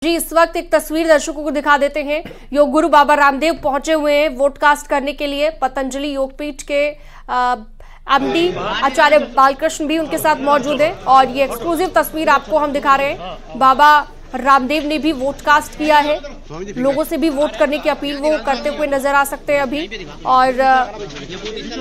जी, इस वक्त एक तस्वीर दर्शकों को दिखा देते हैं। योग गुरु बाबा रामदेव पहुंचे हुए हैं वोट कास्ट करने के लिए। पतंजलि योगपीठ के एमडी आचार्य बालकृष्ण भी उनके साथ मौजूद है और ये एक्सक्लूसिव तस्वीर आपको हम दिखा रहे हैं। बाबा रामदेव ने भी वोट कास्ट किया है, लोगों से भी वोट करने की अपील वो करते हुए नजर आ सकते हैं अभी। और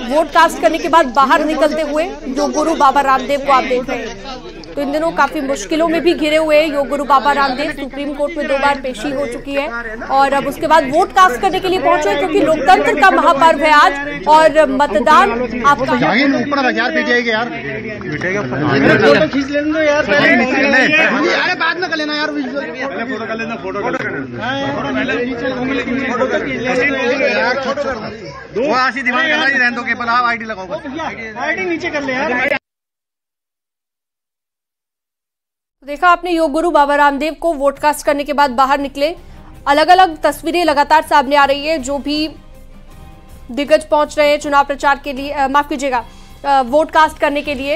वोट कास्ट करने के बाद बाहर निकलते हुए योग गुरु बाबा रामदेव को आप देख रहे हैं। तो इन दिनों काफी मुश्किलों में भी घिरे हुए योग गुरु बाबा रामदेव। सुप्रीम कोर्ट में 2 बार पेशी हो चुकी है और अब उसके बाद वोट कास्ट करने के लिए पहुंचे, क्योंकि लोकतंत्र का महापर्व है आज और मतदान आपका। बाद में कर लेना यार, फोटो कर लेना, फोटो कर दो आशी दिमाग रहने दो के आप आईडी लगाओ, आईडी नीचे कर ले यार। देखा आपने योग गुरु बाबा रामदेव को वोट कास्ट करने के बाद बाहर निकले। अलग अलग तस्वीरें लगातार सामने आ रही है। जो भी दिग्गज पहुंच रहे हैं चुनाव प्रचार के लिए, माफ कीजिएगा, वोट कास्ट करने के लिए,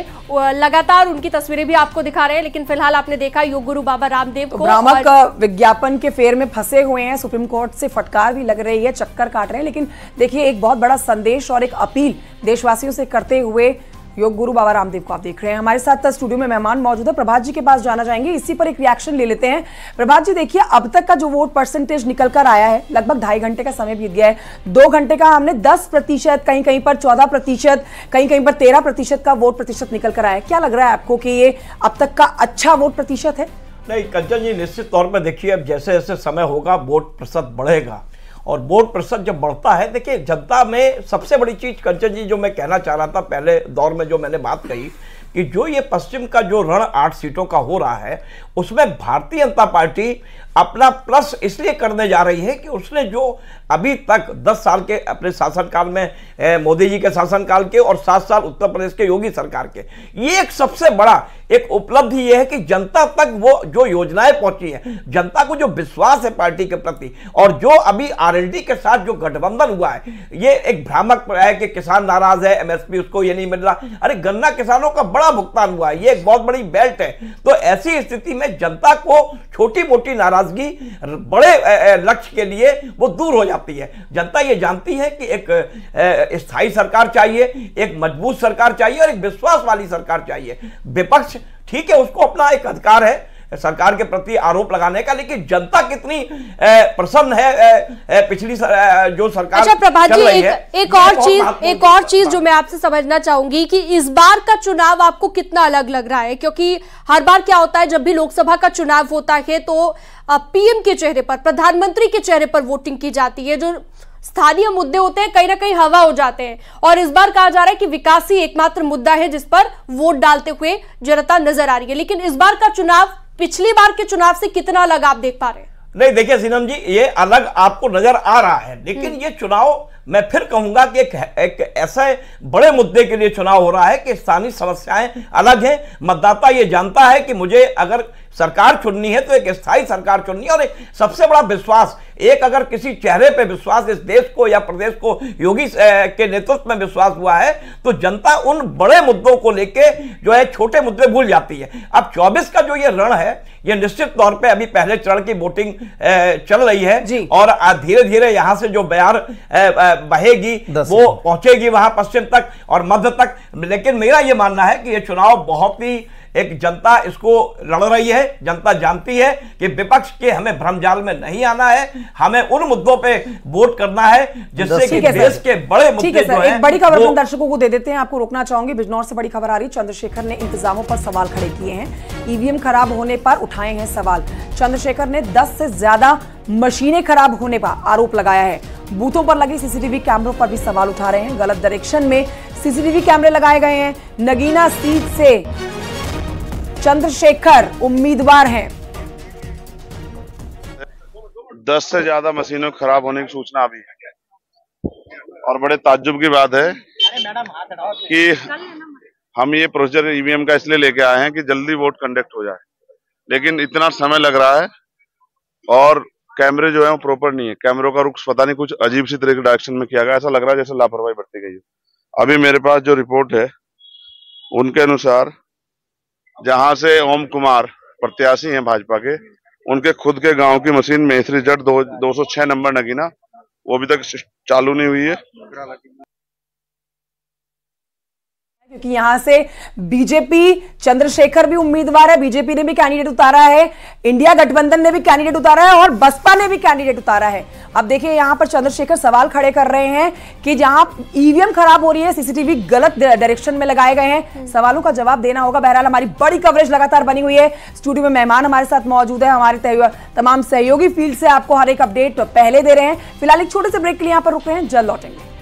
लगातार उनकी तस्वीरें भी आपको दिखा रहे हैं। लेकिन फिलहाल आपने देखा योग गुरु बाबा रामदेव को भ्रामक विज्ञापन के फेर में फंसे हुए हैं। सुप्रीम कोर्ट से फटकार भी लग रही है, चक्कर काट रहे हैं। लेकिन देखिए, एक बहुत बड़ा संदेश और एक अपील देशवासियों से करते हुए योग गुरु बाबा रामदेव को आप देख रहे हैं। हमारे साथ स्टूडियो में मेहमान मौजूद है, प्रभात जी के पास जाना चाहेंगे, इसी पर एक रिएक्शन ले लेते हैं। प्रभात जी, देखिए, अब तक का जो वोट परसेंटेज निकल कर आया है, लगभग 2.5 घंटे का समय बीत गया है। 2 घंटे का हमने 10%, कहीं कहीं पर 14%, कहीं कहीं पर 13% का वोट प्रतिशत निकल कर आया है। क्या लग रहा है आपको कि ये अब तक का अच्छा वोट प्रतिशत है? नहीं कंचन जी, निश्चित तौर पर देखिए, अब जैसे जैसे समय होगा वोट प्रतिशत बढ़ेगा और वोट प्रतिशत जब बढ़ता है, देखिए जनता में सबसे बड़ी चीज कंचन जी जो मैं कहना चाह रहा था पहले दौर में, जो मैंने बात कही कि जो ये पश्चिम का जो रण 8 सीटों का हो रहा है, उसमें भारतीय जनता पार्टी अपना प्लस इसलिए करने जा रही है कि उसने जो अभी तक 10 साल के अपने शासनकाल में मोदी जी के शासनकाल के और 7 साल उत्तर प्रदेश के योगी सरकार के, ये एक सबसे बड़ा एक उपलब्धि ये है कि जनता तक वो जो योजनाएं पहुंची हैं, जनता को जो विश्वास है पार्टी के प्रति, और जो अभी आरएलडी के साथ जो गठबंधन हुआ है, ये एक भ्रामक है कि किसान नाराज है, एमएसपी उसको ये नहीं मिल रहा। अरे गन्ना किसानों का बड़ा भुगतान हुआ है, ये एक बहुत बड़ी बेल्ट है। तो ऐसी स्थिति में जनता को छोटी मोटी नाराजगी बड़े लक्ष्य के लिए वो दूर हो जाती है। जनता ये जानती है कि एक स्थायी सरकार चाहिए, एक मजबूत सरकार चाहिए और एक विश्वास वाली सरकार चाहिए। विपक्ष ठीक है, उसको अपना एक अधिकार है सरकार के प्रति आरोप लगाने का, लेकिन जनता कितनी प्रसन्न है पिछली जो सरकार। अच्छा प्रभात जी, एक और चीज जो मैं आपसे समझना चाहूंगी कि इस बार का चुनाव आपको कितना अलग लग रहा है, क्योंकि हर बार क्या होता है जब भी लोकसभा का चुनाव होता है तो पीएम के चेहरे पर, प्रधानमंत्री के चेहरे पर वोटिंग की जाती है, जो स्थानीय मुद्दे होते हैं कहीं ना कहीं हवा हो जाते हैं। और इस बार कहा जा रहा है कि विकास ही एकमात्र मुद्दा है जिस पर वोट डालते हुए जनता नजर आ रही है। लेकिन इस बार का चुनाव पिछली बार के चुनाव से कितना अलग आप देख पा रहे हैं? नहीं देखिए सीनम जी, ये अलग आपको नजर आ रहा है, लेकिन ये चुनाव मैं फिर कहूंगा कि एक ऐसे बड़े मुद्दे के लिए चुनाव हो रहा है कि स्थानीय समस्याएं अलग हैं। मतदाता ये जानता है कि मुझे अगर सरकार चुननी है तो एक स्थायी सरकार चुननी है, और एक सबसे बड़ा विश्वास, एक अगर किसी चेहरे पे विश्वास इस देश को या प्रदेश को योगी के नेतृत्व में विश्वास हुआ है, तो जनता उन बड़े मुद्दों को लेके जो है छोटे मुद्दे भूल जाती है। अब 24 का जो ये रण है, ये निश्चित तौर पे अभी पहले चरण की वोटिंग चल रही है और धीरे धीरे यहां से जो बयार बहेगी वो पहुंचेगी वहां पश्चिम तक और मध्य तक। लेकिन मेरा ये मानना है कि ये चुनाव बहुत ही एक जनता इसको लड़ रही है। जनता जानती है कि विपक्ष के हमें भ्रमजाल में नहीं आना है, हमें उन मुद्दों पे वोट करना है जिससे कि देश के बड़े मुद्दे जो हैं। एक बड़ी खबर हम दर्शकों को दे देते हैं, आपको रोकना चाहूंगी। बिजनौर से बड़ी खबर आ रही, चंद्रशेखर ने इंतजामों पर सवाल खड़े किए हैं, ईवीएम खराब होने पर उठाए हैं सवाल। चंद्रशेखर ने 10 से ज्यादा मशीनें खराब होने पर आरोप लगाया है। बूथों पर लगे सीसीटीवी कैमरों पर भी सवाल उठा रहे हैं। गलत डायरेक्शन में सीसीटीवी कैमरे लगाए गए हैं। नगीना सीट से चंद्रशेखर उम्मीदवार हैं। 10 से ज्यादा मशीनों खराब होने की सूचना अभी है और बड़े ताज्जुब की बात है कि हम ये प्रोसीजर ईवीएम का इसलिए लेके आए हैं कि जल्दी वोट कंडक्ट हो जाए, लेकिन इतना समय लग रहा है और कैमरे जो है वो प्रॉपर नहीं है। कैमरों का रुख पता नहीं कुछ अजीब सी तरह के डायरेक्शन में किया गया, ऐसा लग रहा है जैसे लापरवाही बरती गई है। अभी मेरे पास जो रिपोर्ट है उनके अनुसार जहां से ओम कुमार प्रत्याशी हैं भाजपा के, उनके खुद के गांव की मशीन मेसरी जट 206 नंबर नगीना, वो अभी तक चालू नहीं हुई है। क्योंकि यहां से बीजेपी चंद्रशेखर भी उम्मीदवार है, बीजेपी ने भी कैंडिडेट उतारा है, इंडिया गठबंधन ने भी कैंडिडेट उतारा है और बसपा ने भी कैंडिडेट उतारा है। अब देखिए यहां पर चंद्रशेखर सवाल खड़े कर रहे हैं कि जहां ईवीएम खराब हो रही है, सीसीटीवी गलत डायरेक्शन में लगाए गए हैं, सवालों का जवाब देना होगा। बहरहाल हमारी बड़ी कवरेज लगातार बनी हुई है, स्टूडियो में मेहमान हमारे साथ मौजूद है, हमारे तमाम सहयोगी फील्ड से आपको हर एक अपडेट पहले दे रहे हैं। फिलहाल एक छोटे से ब्रेक के लिए यहां पर रुक रहे हैं, जल्द लौटेंगे।